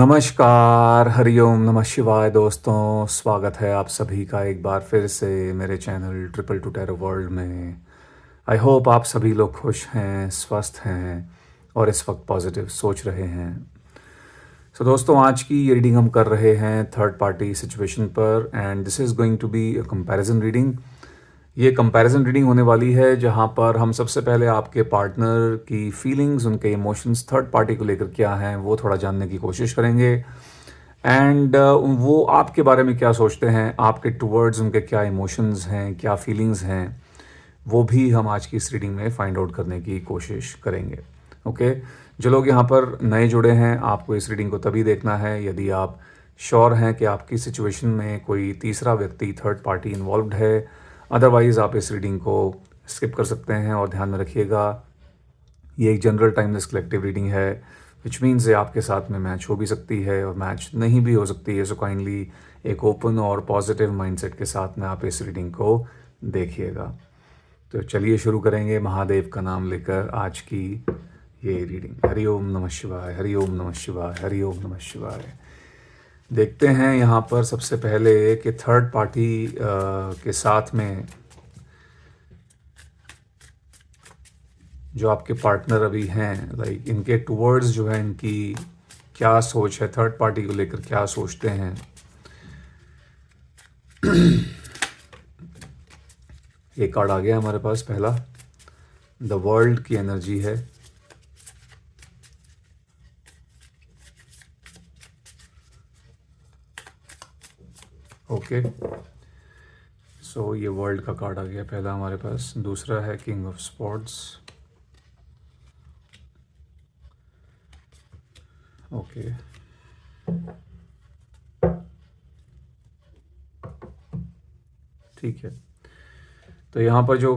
नमस्कार, हरिओम नमः शिवाय दोस्तों। स्वागत है आप सभी का एक बार फिर से मेरे channel triple two tarot world में। आई होप आप सभी लोग खुश हैं, स्वस्थ हैं और इस वक्त पॉजिटिव सोच रहे हैं। सो दोस्तों, आज की ये रीडिंग हम कर रहे हैं थर्ड पार्टी सिचुएशन पर and this is going to be a comparison reading. ये कंपैरिजन रीडिंग होने वाली है जहाँ पर हम सबसे पहले आपके पार्टनर की फीलिंग्स, उनके इमोशंस थर्ड पार्टी को लेकर क्या हैं वो थोड़ा जानने की कोशिश करेंगे एंड वो आपके बारे में क्या सोचते हैं, आपके टुवर्ड्स उनके क्या इमोशंस हैं, क्या फीलिंग्स हैं, वो भी हम आज की इस रीडिंग में फाइंड आउट करने की कोशिश करेंगे। ओके, जो लोग यहाँ पर नए जुड़े हैं, आपको इस रीडिंग को तभी देखना है यदि आप श्योर हैं कि आपकी सिचुएशन में कोई तीसरा व्यक्ति थर्ड पार्टी इन्वॉल्व्ड है। अदरवाइज़ आप इस रीडिंग को स्किप कर सकते हैं। और ध्यान में रखिएगा, ये एक जनरल टाइमलेस कलेक्टिव रीडिंग है, विच मीन्स ये आपके साथ में मैच हो भी सकती है और मैच नहीं भी हो सकती है। सो काइंडली एक ओपन और पॉजिटिव माइंडसेट के साथ में आप इस रीडिंग को देखिएगा। तो चलिए शुरू करेंगे महादेव का नाम लेकर आज की ये रीडिंग। हरिओम नमः शिवाय, हरिओम नमः शिवाय, हरिओम नमः शिवाय। देखते हैं यहाँ पर सबसे पहले कि थर्ड पार्टी के साथ में जो आपके पार्टनर अभी हैं, लाइक इनके टुवर्ड्स जो है इनकी क्या सोच है, थर्ड पार्टी को लेकर क्या सोचते हैं। एक कार्ड आ गया हमारे पास, पहला द वर्ल्ड की एनर्जी है। ओके, सो ये वर्ल्ड का कार्ड आ गया पहला हमारे पास। दूसरा है किंग ऑफ स्पॉर्ड्स। ओके, ठीक है। तो यहाँ पर जो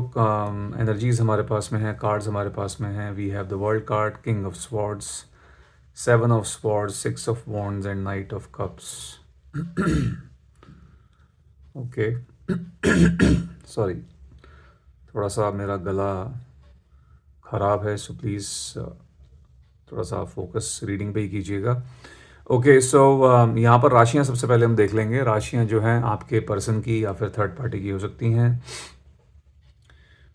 एनर्जीज हमारे पास में हैं, कार्ड्स हमारे पास में हैं, we have the world card, king of swords, seven of swords, six of wands and knight of cups. Okay, sorry, थोड़ा सा मेरा गला ख़राब है, सो प्लीज़ थोड़ा सा फोकस रीडिंग पे ही कीजिएगा। ओके, सो यहाँ पर राशियाँ सबसे पहले हम देख लेंगे। राशियाँ जो हैं आपके पर्सन की या फिर थर्ड पार्टी की हो सकती हैं।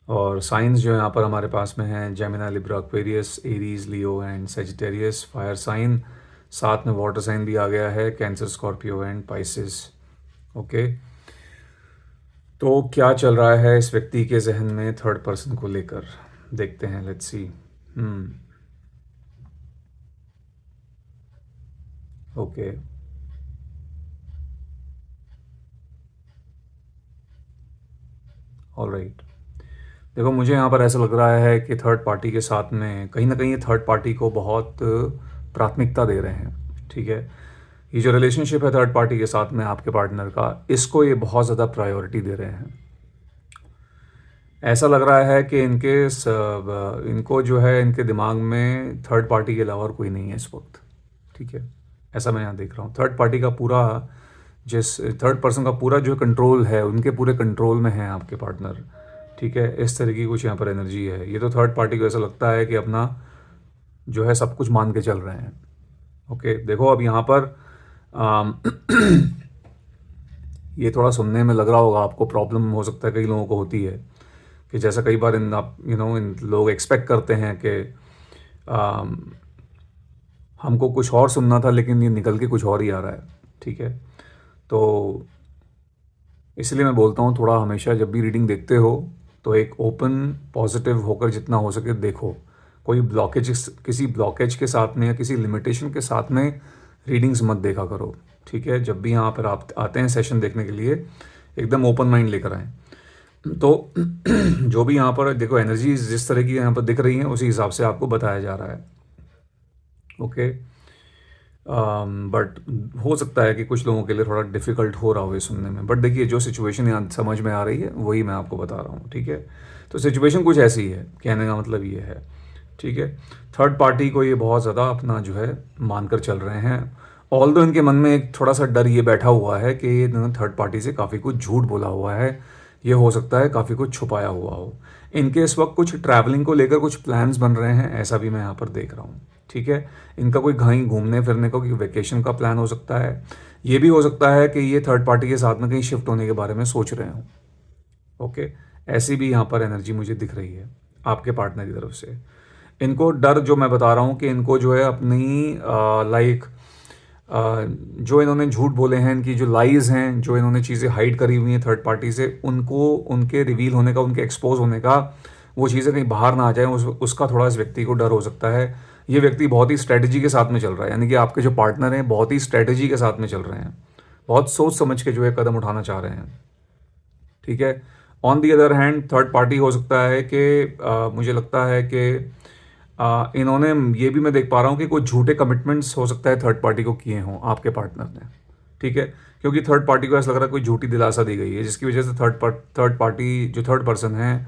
और साइंस जो यहाँ पर हमारे पास में हैं, Gemini, Libra, Aquarius, Aries, Leo and Sagittarius. Fire sign, साथ में वाटर साइन भी आ गया है, Cancer, Scorpio and Pisces. Okay, तो क्या चल रहा है इस व्यक्ति के जहन में थर्ड पर्सन को लेकर, देखते हैं। Let's see. Okay, alright. देखो, मुझे यहाँ पर ऐसा लग रहा है कि थर्ड पार्टी के साथ में कहीं ना कहीं ये थर्ड पार्टी को बहुत प्राथमिकता दे रहे हैं। ठीक है, ये जो रिलेशनशिप है थर्ड पार्टी के साथ में आपके पार्टनर का, इसको ये बहुत ज़्यादा प्रायोरिटी दे रहे हैं। ऐसा लग रहा है कि इनको जो है, इनके दिमाग में थर्ड पार्टी के अलावा और कोई नहीं है इस वक्त। ठीक है, ऐसा मैं यहाँ देख रहा हूँ। थर्ड पार्टी का पूरा, जिस थर्ड पर्सन का पूरा जो कंट्रोल है, उनके पूरे कंट्रोल में है आपके पार्टनर। ठीक है, इस तरह की कुछ यहाँ पर एनर्जी है। ये तो थर्ड पार्टी को ऐसा लगता है कि अपना जो है सब कुछ मान के चल रहे हैं। ओके, देखो अब यहाँ पर ये थोड़ा सुनने में लग रहा होगा आपको, प्रॉब्लम हो सकता है कई लोगों को होती है कि जैसा कई बार इन लोग एक्सपेक्ट करते हैं कि हमको कुछ और सुनना था लेकिन ये निकल के कुछ और ही आ रहा है। ठीक है, तो इसलिए मैं बोलता हूँ थोड़ा हमेशा जब भी रीडिंग देखते हो तो एक ओपन पॉजिटिव होकर जितना हो सके देखो। कोई ब्लॉकेज, किसी ब्लॉकेज के साथ में या किसी लिमिटेशन के साथ में रीडिंग्स मत देखा करो। ठीक है, जब भी यहाँ पर आप आते हैं सेशन देखने के लिए, एकदम ओपन माइंड लेकर आएँ। तो जो भी यहाँ पर देखो, एनर्जी जिस तरह की यहाँ पर दिख रही हैं उसी हिसाब से आपको बताया जा रहा है। ओके, बट हो सकता है कि कुछ लोगों के लिए थोड़ा डिफ़िकल्ट हो रहा हो ये सुनने में। बट देखिए, जो सिचुएशन यहाँ समझ में आ रही है वही मैं आपको बता रहा हूँ। ठीक है, तो सिचुएशन कुछ ऐसी है, कहने का मतलब ये है। ठीक है, थर्ड पार्टी को ये बहुत ज़्यादा अपना जो है मानकर चल रहे हैं। ऑल्दो इनके मन में एक थोड़ा सा डर ये बैठा हुआ है कि ये थर्ड पार्टी से काफ़ी कुछ झूठ बोला हुआ है, ये हो सकता है काफ़ी कुछ छुपाया हुआ हो। इनके इस वक्त कुछ ट्रैवलिंग को लेकर कुछ प्लान्स बन रहे हैं, ऐसा भी मैं यहाँ पर देख रहा हूँ। ठीक है। इनका कोई कहीं घूमने फिरने का कोई वेकेशन का प्लान हो सकता है। ये भी हो सकता है कि ये थर्ड पार्टी के साथ में कहीं शिफ्ट होने के बारे में सोच रहे हों। ओके, ऐसी भी यहाँ पर एनर्जी मुझे दिख रही है आपके पार्टनर की तरफ से। इनको डर जो मैं बता रहा हूँ कि इनको जो है अपनी लाइक जो इन्होंने झूठ बोले हैं, इनकी जो लाइज हैं, जो इन्होंने चीज़ें हाइड करी हुई हैं थर्ड पार्टी से, उनको उनके रिवील होने का, उनके एक्सपोज होने का, वो चीज़ें कहीं बाहर ना आ जाए, उसका थोड़ा इस व्यक्ति को डर हो सकता है। ये व्यक्ति बहुत ही स्ट्रेटजी के साथ में चल रहा है, यानी कि आपके जो पार्टनर हैं बहुत ही स्ट्रेटजी के साथ में चल रहे हैं, बहुत सोच समझ के जो है कदम उठाना चाह रहे हैं। ठीक है। On the other hand third party हो सकता है कि मुझे लगता है कि इन्होंने, ये भी मैं देख पा रहा हूँ कि कोई झूठे कमिटमेंट्स हो सकता है थर्ड पार्टी को किए हों आपके पार्टनर ने। ठीक है, क्योंकि थर्ड पार्टी को ऐसा लग रहा है कोई झूठी दिलासा दी गई है, जिसकी वजह से थर्ड पार्टी जो थर्ड पर्सन है,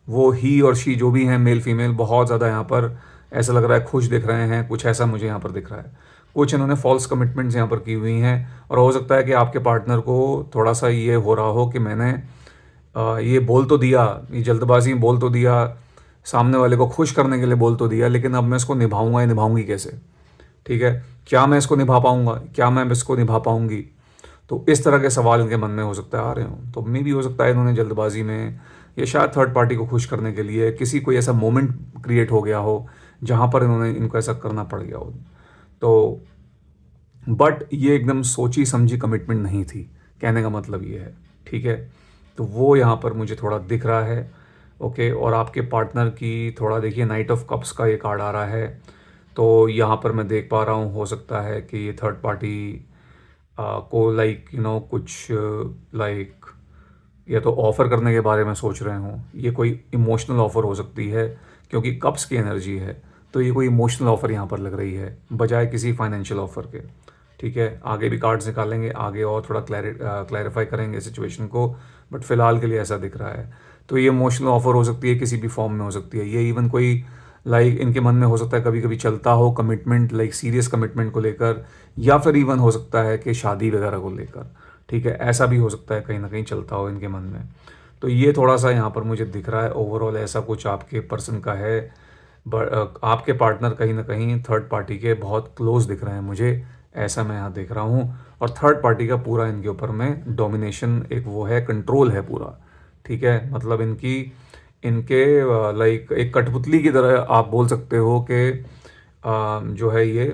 वो ही और शी जो भी हैं, मेल फीमेल, बहुत ज़्यादा यहाँ पर ऐसा लग रहा है खुश दिख रहे हैं, कुछ ऐसा मुझे यहाँ पर दिख रहा है। कुछ इन्होंने फॉल्स कमिटमेंट्स यहाँ पर की हुई हैं, और हो सकता है कि आपके पार्टनर को थोड़ा सा ये हो रहा हो कि मैंने ये बोल तो दिया, ये जल्दबाजी में बोल तो दिया, सामने वाले को खुश करने के लिए बोल तो दिया, लेकिन अब मैं इसको निभाऊंगा या निभाऊंगी कैसे? ठीक है, क्या मैं इसको निभा पाऊंगा, क्या मैं इसको निभा पाऊंगी? तो इस तरह के सवाल इनके मन में हो सकता है आ रहे हों। तो मे भी हो सकता है इन्होंने जल्दबाजी में, या शायद थर्ड पार्टी को खुश करने के लिए किसी कोई ऐसा मोमेंट क्रिएट हो गया हो जहाँ पर इनको ऐसा करना पड़ गया हो। तो बट ये एकदम सोची समझी कमिटमेंट नहीं थी, कहने का मतलब ये है। ठीक है, तो वो यहाँ पर मुझे थोड़ा दिख रहा है। ओके, और आपके पार्टनर की थोड़ा देखिए, नाइट ऑफ कप्स का ये कार्ड आ रहा है, तो यहाँ पर मैं देख पा रहा हूँ हो सकता है कि ये थर्ड पार्टी को लाइक कुछ लाइक या तो ऑफ़र करने के बारे में सोच रहे हों, ये कोई इमोशनल ऑफ़र हो सकती है, क्योंकि कप्स की एनर्जी है, तो ये कोई इमोशनल ऑफ़र यहाँ पर लग रही है बजाय किसी फाइनेंशियल ऑफ़र के। ठीक है, आगे भी कार्ड्स निकालेंगे, आगे और थोड़ा क्लैरिफाई करेंगे सिचुएशन को, बट फिलहाल के लिए ऐसा दिख रहा है। तो ये इमोशनल ऑफ़र हो सकती है, किसी भी फॉर्म में हो सकती है, ये इवन कोई लाइक इनके मन में हो सकता है कभी कभी चलता हो कमिटमेंट, लाइक सीरियस कमिटमेंट को लेकर, या फिर इवन हो सकता है कि शादी वगैरह को लेकर। ठीक है, ऐसा भी हो सकता है कहीं ना कहीं चलता हो इनके मन में। तो ये थोड़ा सा यहाँ पर मुझे दिख रहा है, ओवरऑल ऐसा कुछ आपके पर्सन का है। आपके पार्टनर कहीं ना कहीं थर्ड पार्टी के बहुत क्लोज दिख रहे हैं मुझे, ऐसा मैं यहाँ देख रहा हूँ। और थर्ड पार्टी का पूरा इनके ऊपर में डोमिनेशन, एक वो है, कंट्रोल है पूरा। ठीक है, मतलब इनके लाइक एक कठपुतली की तरह आप बोल सकते हो कि जो है ये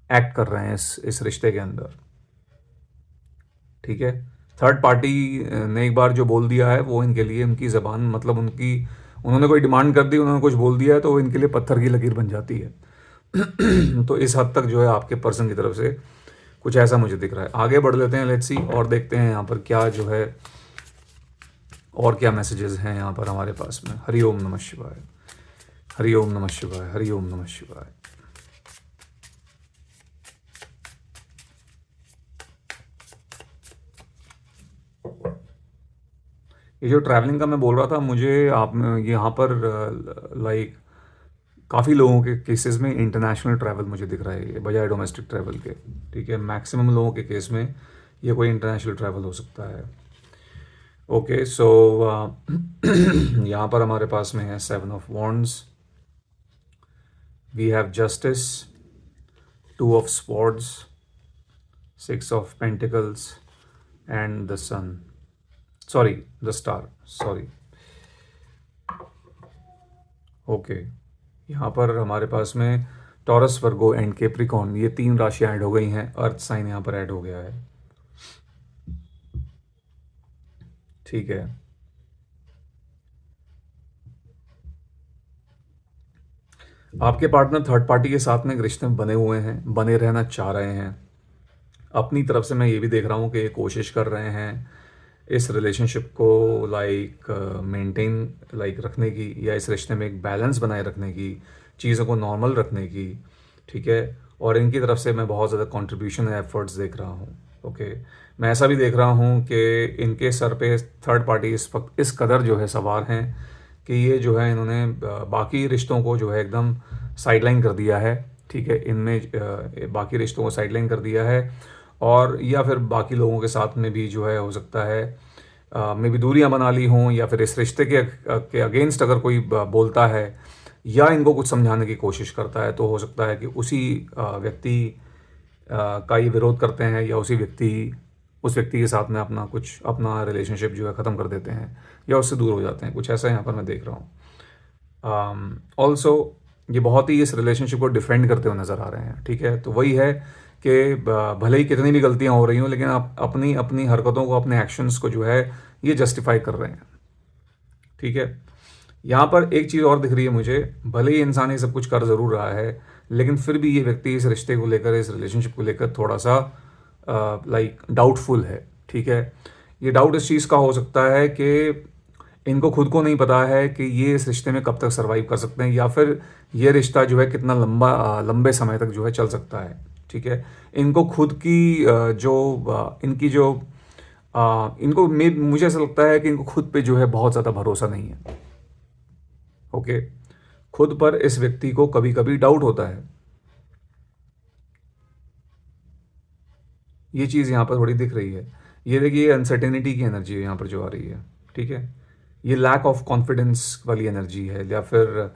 एक्ट कर रहे हैं इस रिश्ते के अंदर। ठीक है, थर्ड पार्टी ने एक बार जो बोल दिया है वो इनके लिए, उनकी ज़बान, मतलब उन्होंने कोई डिमांड कर दी, उन्होंने कुछ बोल दिया है, तो वो इनके लिए पत्थर की लकीर बन जाती है। तो इस हद तक जो है आपके पर्सन की तरफ से कुछ ऐसा मुझे दिख रहा है। आगे बढ़ लेते हैं, लेट्स सी, और देखते हैं यहाँ पर क्या जो है, और क्या मैसेजेस हैं यहाँ पर हमारे पास में। हरि ओम नमः शिवाय, हरि ओम नमः शिवाय, हरि ओम नमः शिवाय। ये जो ट्रैवलिंग का मैं बोल रहा था, मुझे आप यहाँ पर लाइक काफ़ी लोगों के केसेस में इंटरनेशनल ट्रैवल मुझे दिख रहा है, ये बजाय डोमेस्टिक ट्रैवल के। ठीक है, मैक्सिमम लोगों के केस में ये कोई इंटरनेशनल ट्रैवल हो सकता है। ओके, सो यहाँ पर हमारे पास में है 7 of wands, we have justice, 2 of swords, 6 of pentacles and the sun, sorry the star, sorry. Okay, यहाँ पर हमारे पास में टॉरस, वर्गो एंड कैप्रिकॉर्न, ये 3 राशियाँ ऐड हो गई हैं, अर्थ साइन यहाँ पर ऐड हो गया है। ठीक है, आपके पार्टनर थर्ड पार्टी के साथ में एक रिश्ते में बने हुए हैं, बने रहना चाह रहे हैं। अपनी तरफ से मैं ये भी देख रहा हूँ कि ये कोशिश कर रहे हैं इस रिलेशनशिप को लाइक मेंटेन लाइक रखने की, या इस रिश्ते में एक बैलेंस बनाए रखने की, चीज़ों को नॉर्मल रखने की। ठीक है, और इनकी तरफ से मैं बहुत ज़्यादा कंट्रीब्यूशन है, एफर्ट्स देख रहा हूँ। ओके, मैं ऐसा भी देख रहा हूँ कि इनके सर पे थर्ड पार्टी इस वक्त इस कदर जो है सवार हैं कि ये जो है इन्होंने बाकी रिश्तों को जो है एकदम साइडलाइन कर दिया है। ठीक है, इनमें बाकी रिश्तों को साइडलाइन कर दिया है, और या फिर बाकी लोगों के साथ में भी जो है हो सकता है में भी दूरियां बना ली हों, या फिर इस रिश्ते के अगेंस्ट अगर कोई बोलता है या इनको कुछ समझाने की कोशिश करता है, तो हो सकता है कि उसी व्यक्ति का ये विरोध करते हैं, या उस व्यक्ति के साथ में अपना रिलेशनशिप जो है ख़त्म कर देते हैं, या उससे दूर हो जाते हैं। कुछ ऐसा यहाँ पर मैं देख रहा हूँ। ऑल्सो ये बहुत ही इस रिलेशनशिप को डिफेंड करते हुए नज़र आ रहे हैं। ठीक है, तो वही है कि भले ही कितनी भी गलतियाँ हो रही हों, लेकिन आप अपनी अपनी हरकतों को, अपने एक्शंस को जो है ये जस्टिफाई कर रहे हैं। ठीक है, यहाँ पर एक चीज़ और दिख रही है मुझे, भले ही इंसान ये सब कुछ कर ज़रूर रहा है, लेकिन फिर भी ये व्यक्ति इस रिश्ते को लेकर, इस रिलेशनशिप को लेकर थोड़ा सा लाइक डाउटफुल है। ठीक है, ये डाउट इस चीज़ का हो सकता है कि इनको खुद को नहीं पता है कि ये इस रिश्ते में कब तक सर्वाइव कर सकते हैं, या फिर ये रिश्ता जो है कितना लंबे समय तक जो है चल सकता है। ठीक है, इनको खुद की इनकी जो इनको मुझे ऐसा लगता है कि इनको खुद पे जो है बहुत ज़्यादा भरोसा नहीं है। ओके, खुद पर इस व्यक्ति को कभी कभी डाउट होता है। ये चीज़ यहाँ पर थोड़ी दिख रही है। ये देखिए, अनसर्टेनिटी की एनर्जी है यहाँ पर जो आ रही है। ठीक है, ये लैक ऑफ कॉन्फिडेंस वाली एनर्जी है, या फिर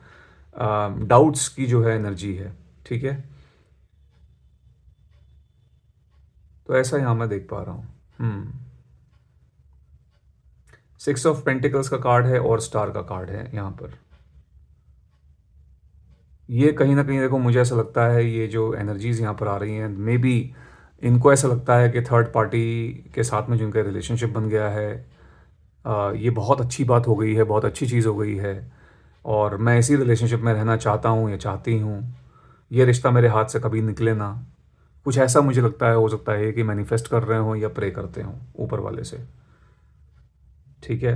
डाउट्स की जो है एनर्जी है। ठीक है, तो ऐसा यहाँ मैं देख पा रहा हूँ। 6 ऑफ पेंटिकल्स का कार्ड है और स्टार का कार्ड है यहाँ पर। ये कहीं ना कहीं देखो, मुझे ऐसा लगता है ये जो एनर्जीज यहाँ पर आ रही हैं, मे बी इनको ऐसा लगता है कि थर्ड पार्टी के साथ में जो इनका रिलेशनशिप बन गया है, ये बहुत अच्छी बात हो गई है, बहुत अच्छी चीज़ हो गई है, और मैं इसी रिलेशनशिप में रहना चाहता हूँ या चाहती हूँ। ये रिश्ता मेरे हाथ से कभी निकले ना। कुछ ऐसा मुझे लगता है, हो सकता है कि मैनिफेस्ट कर रहे हों या प्रे करते हों ऊपर वाले से। ठीक है,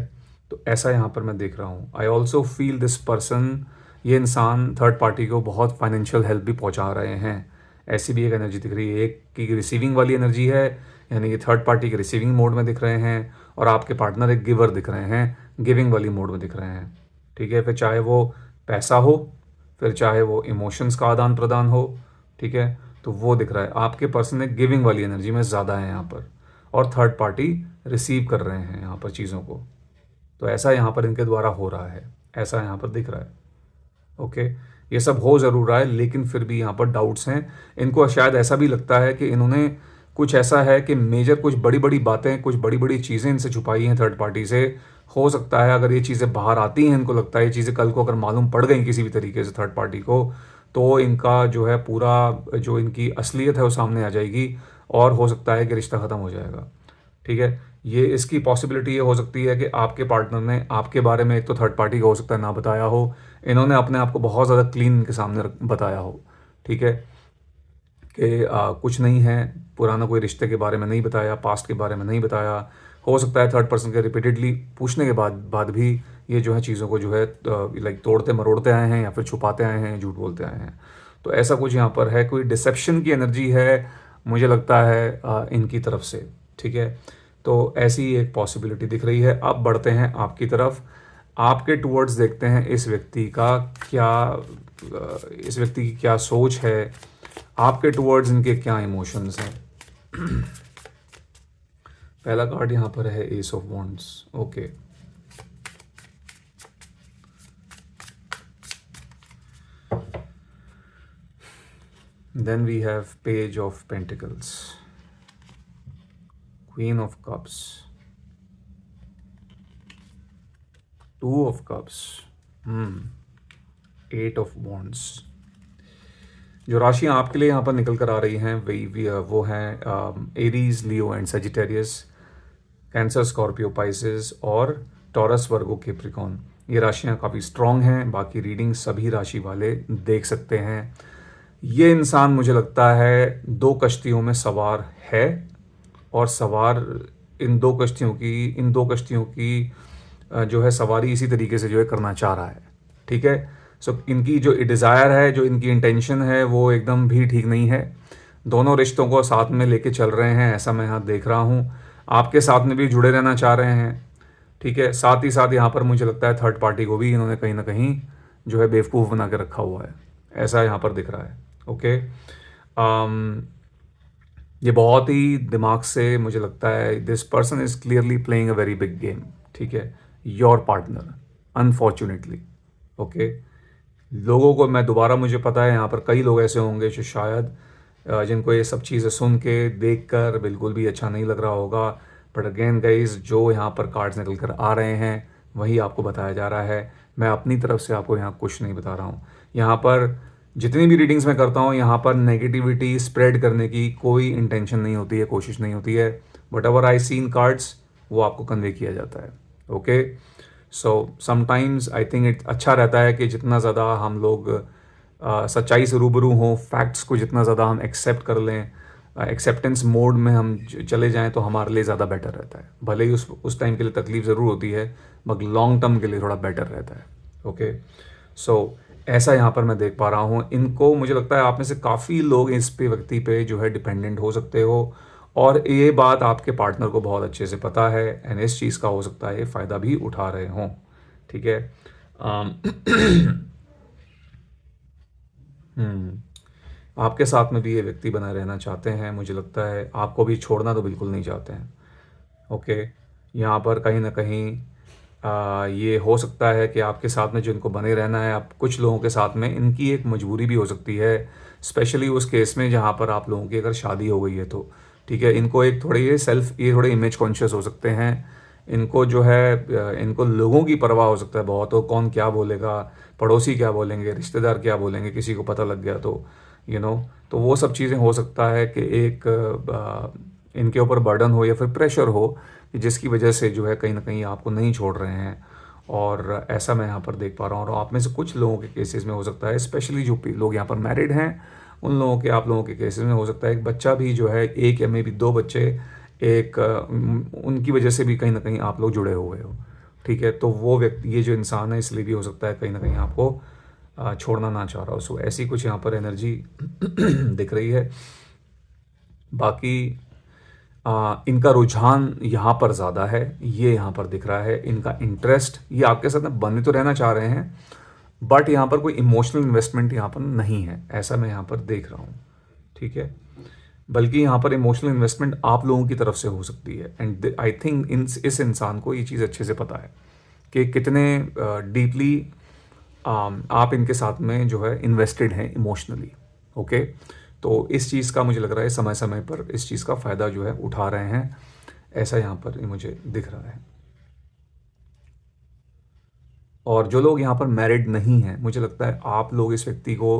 तो ऐसा यहाँ पर मैं देख रहा हूँ। I also feel this person, ये इंसान थर्ड पार्टी को बहुत फाइनेंशियल हेल्प भी पहुँचा रहे हैं। ऐसी भी एक एनर्जी दिख रही है। एक की रिसीविंग वाली एनर्जी है, यानी कि थर्ड पार्टी के रिसीविंग मोड में दिख रहे हैं, और आपके पार्टनर एक गिवर दिख रहे हैं, गिविंग वाली मोड में दिख रहे हैं। ठीक है, फिर चाहे वो पैसा हो, फिर चाहे वो इमोशंस का आदान प्रदान हो। ठीक है, तो वो दिख रहा है आपके पर्सन एक गिविंग वाली एनर्जी में ज़्यादा है यहाँ पर, और थर्ड पार्टी रिसीव कर रहे हैं यहाँ पर चीज़ों को। तो ऐसा यहाँ पर इनके द्वारा हो रहा है, ऐसा यहाँ पर दिख रहा है। ओके, ये सब हो ज़रूर रहा है, लेकिन फिर भी यहाँ पर डाउट्स हैं। इनको शायद ऐसा भी लगता है कि इन्होंने कुछ ऐसा है कि मेजर कुछ बड़ी बड़ी बातें, कुछ बड़ी बड़ी चीज़ें इनसे छुपाई हैं थर्ड पार्टी से। हो सकता है अगर ये चीज़ें बाहर आती हैं, इनको लगता है ये चीज़ें कल को अगर मालूम पड़ गई किसी भी तरीके से थर्ड पार्टी को, तो इनका जो है पूरा जो इनकी असलियत है वो सामने आ जाएगी, और हो सकता है कि रिश्ता ख़त्म हो जाएगा। ठीक है, ये इसकी पॉसिबिलिटी ये हो सकती है कि आपके पार्टनर ने आपके बारे में, एक तो थर्ड पार्टी का हो सकता है ना बताया हो, इन्होंने अपने आप को बहुत ज़्यादा क्लीन इनके सामने बताया हो। ठीक है, कि कुछ नहीं है, पुराना कोई रिश्ते के बारे में नहीं बताया, पास्ट के बारे में नहीं बताया। हो सकता है थर्ड पर्सन के रिपीटेडली पूछने के बाद भी ये जो है चीज़ों को जो है लाइक तोड़ते मरोड़ते आए हैं, या फिर छुपाते आए हैं, झूठ बोलते आए हैं। तो ऐसा कुछ यहाँ पर है, कोई डिसेप्शन की एनर्जी है मुझे लगता है इनकी तरफ से। ठीक है, तो ऐसी एक पॉसिबिलिटी दिख रही है। अब बढ़ते हैं आपकी तरफ, आपके टूवर्ड्स देखते हैं इस व्यक्ति का क्या, इस व्यक्ति की क्या सोच है, आपके टूवर्ड्स इनके क्या इमोशंस हैं। पहला कार्ड यहाँ पर है ace of wands. Okay, then we have page of pentacles, queen of cups, two of cups, 8 of wands. जो राशियाँ आपके लिए यहाँ पर निकल कर आ रही हैं वो हैं Aries, Leo and Sagittarius, cancer, Scorpio, Pisces और टॉरस, वर्गो, कैप्रिकॉर्न। ये राशियाँ काफ़ी स्ट्रॉन्ग हैं। बाकी रीडिंग सभी राशि वाले देख सकते हैं। ये इंसान मुझे लगता है 2 कश्तियों में सवार है, और सवार इन दो कश्तियों की जो है सवारी इसी तरीके से जो है करना चाह रहा है। ठीक है, सो इनकी जो डिज़ायर है, जो इनकी इंटेंशन है, वो एकदम भी ठीक नहीं है। दोनों रिश्तों को साथ में लेके चल रहे हैं, ऐसा मैं यहाँ देख रहा हूँ। आपके साथ में भी जुड़े रहना चाह रहे हैं। ठीक है, साथ ही साथ यहाँ पर मुझे लगता है थर्ड पार्टी को भी इन्होंने कहीं ना कहीं जो है बेवकूफ़ बना के रखा हुआ है, ऐसा यहाँ पर दिख रहा है। ओके, ये बहुत ही दिमाग से मुझे लगता है, this person is clearly playing a very big game. ठीक है, योर पार्टनर, अनफॉर्चुनेटली। ओके, लोगों को मैं दोबारा, मुझे पता है यहाँ पर कई लोग ऐसे होंगे जो शायद जिनको ये सब चीज़ें सुन के देख कर बिल्कुल भी अच्छा नहीं लग रहा होगा। बट अगेन गाइज, जो यहाँ पर कार्ड्स निकल कर आ रहे हैं वही आपको बताया जा रहा है। मैं अपनी तरफ से आपको यहाँ कुछ नहीं बता रहा हूँ। यहाँ पर जितनी भी रीडिंग्स मैं करता हूँ, यहाँ पर नेगेटिविटी स्प्रेड करने की कोई इंटेंशन नहीं होती है, कोशिश नहीं होती है। What ever I seen cards, वो आपको कन्वे किया जाता है। Okay, so sometimes I think it अच्छा रहता है कि जितना ज़्यादा हम लोग सच्चाई से रूबरू हों, फैक्ट्स को जितना ज़्यादा हम एक्सेप्ट कर लें, एक्सेप्टेंस मोड में हम चले जाएं, तो हमारे लिए ज़्यादा बेटर रहता है। भले ही उस टाइम के लिए तकलीफ ज़रूर होती है, मगर लॉन्ग टर्म के लिए थोड़ा बेटर रहता है। ओके, सो ऐसा यहाँ पर मैं देख पा रहा हूँ। इनको मुझे लगता है आप में से काफ़ी लोग इस पे व्यक्ति पे जो है डिपेंडेंट हो सकते हो, और ये बात आपके पार्टनर को बहुत अच्छे से पता है, एंड इस चीज़ का हो सकता है ये फ़ायदा भी उठा रहे हों। ठीक है। अम, आपके साथ में भी ये व्यक्ति बना रहना चाहते हैं, मुझे लगता है आपको भी छोड़ना तो बिल्कुल नहीं चाहते हैं। ओके, यहाँ पर कहीं ना कहीं ये हो सकता है कि आपके साथ में जो इनको बने रहना है, आप कुछ लोगों के साथ में इनकी एक मजबूरी भी हो सकती है, स्पेशली उस केस में जहाँ पर आप लोगों की अगर शादी हो गई है तो। ठीक है, इनको एक थोड़े ये थोड़े इमेज कॉन्शियस हो सकते हैं। इनको जो है इनको लोगों की परवाह हो सकता है बहुत, हो कौन क्या बोलेगा, पड़ोसी क्या बोलेंगे, रिश्तेदार क्या बोलेंगे, किसी को पता लग गया तो तो वो सब चीज़ें हो सकता है कि एक इनके ऊपर बर्डन हो या फिर प्रेशर हो, कि जिसकी वजह से जो है कहीं ना कहीं आपको नहीं छोड़ रहे हैं। और ऐसा मैं यहाँ पर देख पा रहा हूँ। और आप में से कुछ लोगों के केसेस में हो सकता है, स्पेशली जो लोग यहाँ पर मैरिड हैं, उन लोगों के, आप लोगों के केसेस में हो सकता है एक बच्चा भी जो है, एक या मे भी दो बच्चे, एक उनकी वजह से भी कहीं ना कहीं आप लोग जुड़े हुए हो। ठीक है, तो वो व्यक्ति, ये जो इंसान है, इसलिए भी हो सकता है कहीं ना कहीं आपको छोड़ना ना चाह रहा हो। सो ऐसी कुछ यहाँ पर एनर्जी दिख रही है। बाकी इनका रुझान यहाँ पर ज़्यादा है, ये यहाँ पर दिख रहा है। इनका इंटरेस्ट, ये आपके साथ में बने तो रहना चाह रहे हैं, बट यहाँ पर कोई इमोशनल इन्वेस्टमेंट यहाँ पर नहीं है, ऐसा मैं यहाँ पर देख रहा हूँ। ठीक है, बल्कि यहाँ पर इमोशनल इन्वेस्टमेंट आप लोगों की तरफ से हो सकती है। एंड आई थिंक इस इंसान को ये चीज़ अच्छे से पता है कि कितने डीपली आप इनके साथ में जो है इन्वेस्टेड हैं इमोशनली। ओके, तो इस चीज़ का मुझे लग रहा है समय समय पर इस चीज़ का फ़ायदा जो है उठा रहे हैं, ऐसा यहाँ पर मुझे दिख रहा है। और जो लोग यहाँ पर मैरिड नहीं हैं, मुझे लगता है आप लोग इस व्यक्ति को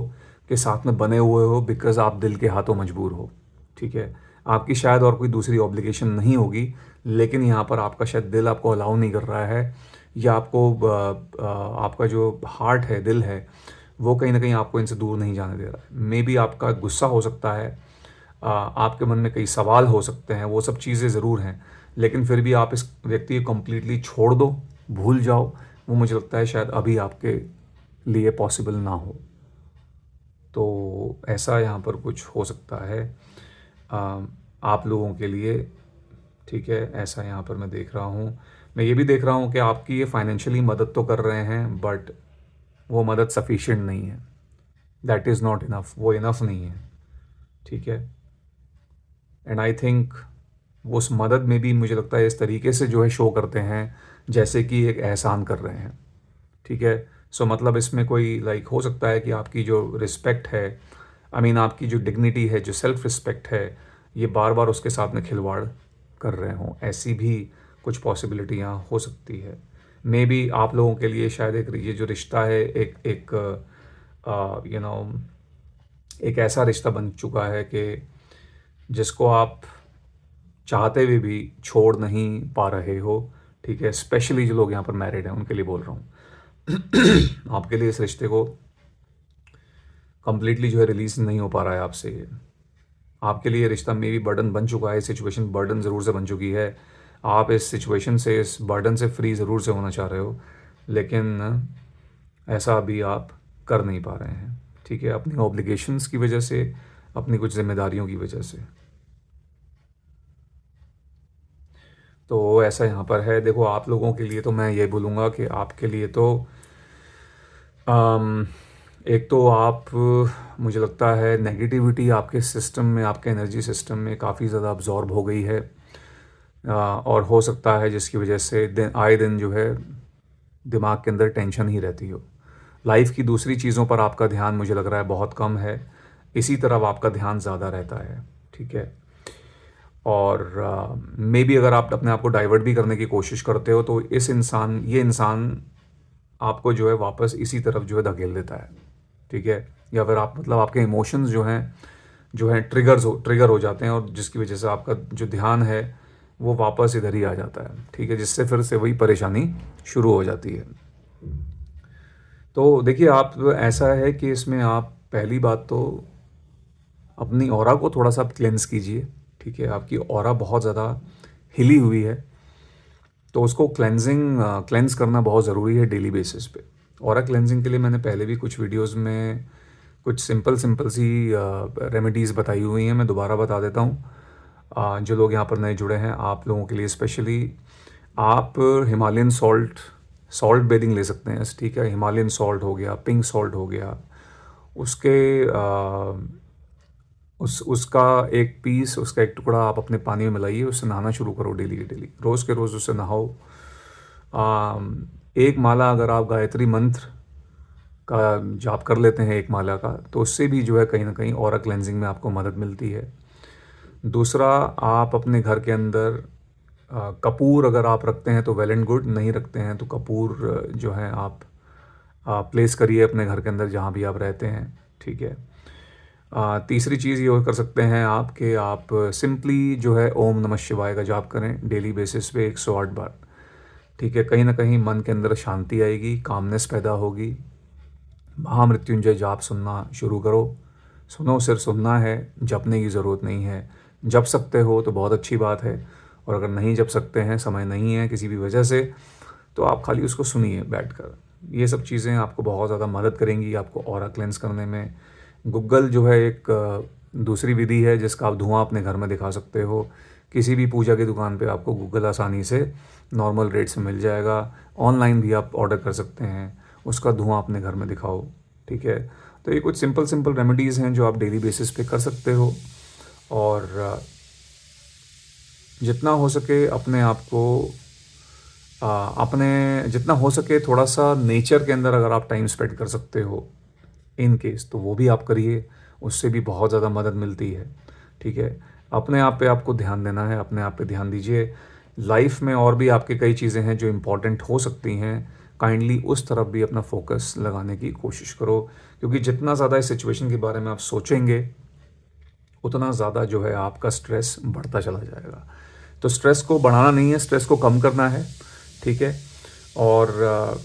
के साथ में बने हुए हो बिकॉज आप दिल के हाथों मजबूर हो। ठीक है, आपकी शायद और कोई दूसरी ऑब्लिगेशन नहीं होगी, लेकिन यहाँ पर आपका शायद दिल आपको अलाउ नहीं कर रहा है, या आपको आपका जो हार्ट है, दिल है, वो कहीं ना कहीं आपको इनसे दूर नहीं जाने दे रहा है। मे बी आपका गुस्सा हो सकता है, आपके मन में कई सवाल हो सकते हैं, वो सब चीज़ें ज़रूर हैं, लेकिन फिर भी आप इस व्यक्ति को कम्प्लीटली छोड़ दो, भूल जाओ, वो मुझे लगता है शायद अभी आपके लिए पॉसिबल ना हो। तो ऐसा यहाँ पर कुछ हो सकता है आप लोगों के लिए। ठीक है, ऐसा यहाँ पर मैं देख रहा हूँ। मैं ये भी देख रहा हूँ कि आपकी ये फाइनेंशियली मदद तो कर रहे हैं, बट वो मदद सफिशिएंट नहीं है, दैट इज़ नॉट इनफ, वो इनफ नहीं है। ठीक है, एंड आई थिंक वो उस मदद में भी मुझे लगता है इस तरीके से जो है शो करते हैं जैसे कि एक एहसान कर रहे हैं। ठीक है, सो मतलब इसमें कोई लाइक हो सकता है कि आपकी जो रिस्पेक्ट है, आई मीन आपकी जो डिग्निटी है, जो सेल्फ रिस्पेक्ट है, ये बार बार उसके साथ में खिलवाड़ कर रहे हों, ऐसी भी कुछ पॉसिबिलिटी यहाँ हो सकती है। मे बी आप लोगों के लिए शायद एक ये जो रिश्ता है, एक एक यू नो एक ऐसा रिश्ता बन चुका है कि जिसको आप चाहते हुए भी छोड़ नहीं पा रहे हो। ठीक है, स्पेशली जो लोग यहाँ पर मैरिड हैं उनके लिए बोल रहा हूँ। आपके लिए इस रिश्ते को कंप्लीटली जो है रिलीज नहीं हो पा रहा है आपसे ये। आपके लिए रिश्ता मे बी बर्डन बन चुका है, सिचुएशन बर्डन ज़रूर से बन चुकी है। आप इस सिचुएशन से, इस बर्डन से फ्री ज़रूर से होना चाह रहे हो, लेकिन ऐसा अभी आप कर नहीं पा रहे हैं। ठीक है, अपनी ऑब्लिगेशंस की वजह से, अपनी कुछ जिम्मेदारियों की वजह से। तो ऐसा यहाँ पर है। देखो, आप लोगों के लिए तो मैं ये बोलूँगा कि आपके लिए तो अम, एक तो आप, मुझे लगता है नेगेटिविटी आपके सिस्टम में, आपके एनर्जी सिस्टम में काफ़ी ज़्यादा अब्जॉर्ब हो गई है, और हो सकता है जिसकी वजह से दिन आए दिन जो है दिमाग के अंदर टेंशन ही रहती हो। लाइफ की दूसरी चीज़ों पर आपका ध्यान मुझे लग रहा है बहुत कम है, इसी तरफ आपका ध्यान ज़्यादा रहता है, ठीक है। और मे बी अगर आप अपने आप को डाइवर्ट भी करने की कोशिश करते हो तो ये इंसान आपको जो है वापस इसी तरफ जो है धकेल देता है, ठीक है। या फिर आप मतलब आपके इमोशंस जो हैं ट्रिगर हो जाते हैं, और जिसकी वजह से आपका जो ध्यान है वो वापस इधर ही आ जाता है, ठीक है, जिससे फिर से वही परेशानी शुरू हो जाती है। तो देखिए, आप ऐसा है कि इसमें आप पहली बात तो अपनी ऑरा को थोड़ा सा आप क्लेंस कीजिए, ठीक है। आपकी ऑरा बहुत ज़्यादा हिली हुई है, तो उसको क्लेंस करना बहुत ज़रूरी है डेली बेसिस पे। ऑरा क्लेंजिंग के लिए मैंने पहले भी कुछ वीडियोस में कुछ सिंपल सिंपल सी रेमेडीज़ बताई हुई हैं, मैं दोबारा बता देता हूँ। जो लोग यहाँ पर नए जुड़े हैं, आप लोगों के लिए स्पेशली आप हिमालयन सॉल्ट बेदिंग ले सकते हैं, ठीक है। हिमालयन सॉल्ट हो गया, पिंक सॉल्ट हो गया, उसके उसका एक पीस, उसका एक टुकड़ा आप अपने पानी में मिलाइए, उससे नहाना शुरू करो डेली के डेली, रोज़ के रोज़ उससे नहाओ। एक माला अगर आप गायत्री मंत्र का जाप कर लेते हैं एक माला का, तो उससे भी जो है कहीं ना कहीं ऑरा क्लेंजिंग में आपको मदद मिलती है। दूसरा, आप अपने घर के अंदर कपूर अगर आप रखते हैं तो वेल एंड गुड, नहीं रखते हैं तो कपूर जो है आप प्लेस करिए अपने घर के अंदर जहाँ भी आप रहते हैं, ठीक है। तीसरी चीज़ ये कर सकते हैं आप कि आप सिंपली जो है ओम नमः शिवाय का जाप करें डेली बेसिस पे 108 बार, ठीक है। कहीं ना कहीं मन के अंदर शांति आएगी, कामनेस पैदा होगी। महामृत्युंजय जाप सुनना शुरू करो, सुनो, सिर्फ सुनना है, जपने की ज़रूरत नहीं है। जप सकते हो तो बहुत अच्छी बात है, और अगर नहीं जप सकते हैं, समय नहीं है किसी भी वजह से, तो आप खाली उसको सुनिए बैठकर। ये सब चीज़ें आपको बहुत ज़्यादा मदद करेंगी आपको ऑरा क्लेंस करने में। गूगल जो है एक दूसरी विधि है जिसका आप धुआं अपने घर में दिखा सकते हो। किसी भी पूजा की दुकान पे आपको गूगल आसानी से नॉर्मल रेट में मिल जाएगा। ऑनलाइन भी आप ऑर्डर कर सकते हैं, उसका धुआं अपने घर में दिखाओ, ठीक है। तो ये कुछ सिंपल सिंपल रेमेडीज़ हैं जो आप डेली बेसिस पे कर सकते हो। और जितना हो सके अपने आप को अपने जितना हो सके थोड़ा सा नेचर के अंदर अगर आप टाइम स्पेंड कर सकते हो इन केस, तो वो भी आप करिए, उससे भी बहुत ज़्यादा मदद मिलती है, ठीक है। अपने आप पे आपको ध्यान देना है, अपने आप पे ध्यान दीजिए। लाइफ में और भी आपके कई चीज़ें हैं जो इम्पॉर्टेंट हो सकती हैं, काइंडली उस तरफ भी अपना फोकस लगाने की कोशिश करो, क्योंकि जितना ज़्यादा इस सिचुएशन के बारे में आप सोचेंगे उतना ज़्यादा जो है आपका स्ट्रेस बढ़ता चला जाएगा। तो स्ट्रेस को बढ़ाना नहीं है, स्ट्रेस को कम करना है, ठीक है। और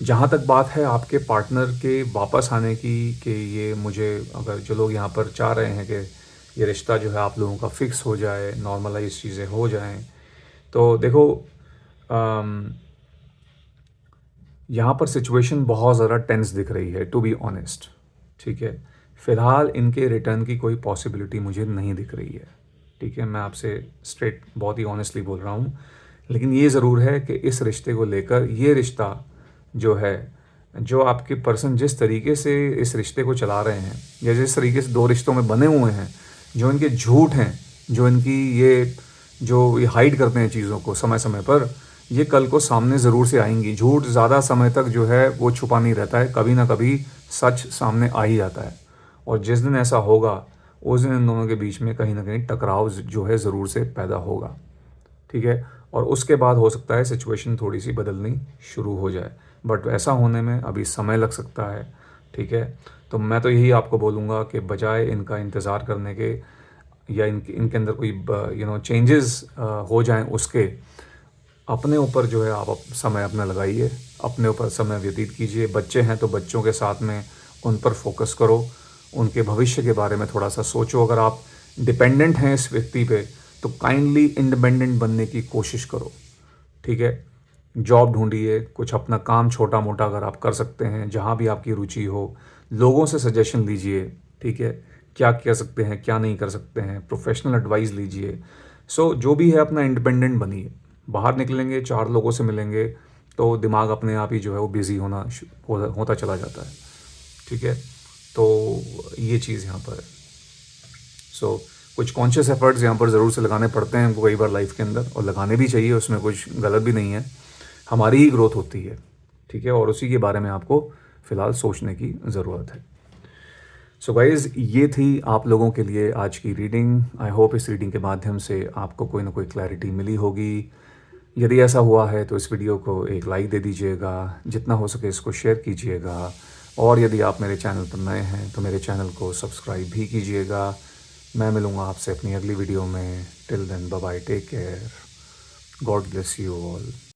जहाँ तक बात है आपके पार्टनर के वापस आने की, कि ये मुझे, अगर जो लोग यहाँ पर चाह रहे हैं कि ये रिश्ता जो है आप लोगों का फिक्स हो जाए, नॉर्मलाइज चीज़ें हो जाएं, तो देखो यहाँ पर सिचुएशन बहुत ज़्यादा टेंस दिख रही है, टू बी ऑनेस्ट, ठीक है। फ़िलहाल इनके रिटर्न की कोई पॉसिबिलिटी मुझे नहीं दिख रही है, ठीक है। मैं आपसे स्ट्रेट बहुत ही ऑनेस्टली बोल रहा हूँ। लेकिन ये ज़रूर है कि इस रिश्ते को लेकर, ये रिश्ता जो है, जो आपके पर्सन जिस तरीके से इस रिश्ते को चला रहे हैं, या जिस तरीके से दो रिश्तों में बने हुए हैं, जो इनके झूठ हैं, जो इनकी ये हाइड करते हैं चीज़ों को समय समय पर, ये कल को सामने ज़रूर से आएंगी। झूठ ज़्यादा समय तक जो है वो छुपा नहीं रहता है, कभी ना कभी सच सामने आ ही जाता है। और जिस दिन ऐसा होगा उस दिन इन दोनों के बीच में कहीं ना कहीं टकराव जो है ज़रूर से पैदा होगा, ठीक है। और उसके बाद हो सकता है सिचुएशन थोड़ी सी बदलनी शुरू हो जाए, बट ऐसा होने में अभी समय लग सकता है, ठीक है। तो मैं तो यही आपको बोलूँगा कि बजाय इनका इंतज़ार करने के, या इनके अंदर कोई चेंजेस हो जाएं, उसके अपने ऊपर जो है आप समय अपना लगाइए, अपने ऊपर समय व्यतीत कीजिए। बच्चे हैं तो बच्चों के साथ में उन पर फोकस करो, उनके भविष्य के बारे में थोड़ा सा सोचो। अगर आप डिपेंडेंट हैं इस व्यक्ति पे, तो काइंडली इंडिपेंडेंट बनने की कोशिश करो, ठीक है। जॉब ढूंढिए, कुछ अपना काम छोटा मोटा अगर आप कर सकते हैं, जहाँ भी आपकी रुचि हो, लोगों से सजेशन लीजिए, ठीक है, क्या कर सकते हैं क्या नहीं कर सकते हैं, प्रोफेशनल एडवाइस लीजिए। जो भी है अपना इंडिपेंडेंट बनिए। बाहर निकलेंगे, चार लोगों से मिलेंगे, तो दिमाग अपने आप ही जो है वो बिज़ी होता चला जाता है, ठीक है। तो ये चीज़ यहाँ पर है। कुछ कॉन्शियस एफर्ट्स यहाँ पर ज़रूर से लगाने पड़ते हैं हमको कई बार लाइफ के अंदर, और लगाने भी चाहिए, उसमें कुछ गलत भी नहीं है, हमारी ही ग्रोथ होती है, ठीक है, और उसी के बारे में आपको फ़िलहाल सोचने की ज़रूरत है। सो गाइज़, ये थी आप लोगों के लिए आज की रीडिंग। आई होप इस रीडिंग के माध्यम से आपको कोई ना कोई क्लैरिटी मिली होगी। यदि ऐसा हुआ है तो इस वीडियो को एक लाइक दे दीजिएगा, जितना हो सके इसको शेयर कीजिएगा, और यदि आप मेरे चैनल पर नए हैं तो मेरे चैनल को सब्सक्राइब भी कीजिएगा। मैं मिलूँगा आपसे अपनी अगली वीडियो में। Till then bye bye, take care, God bless you all.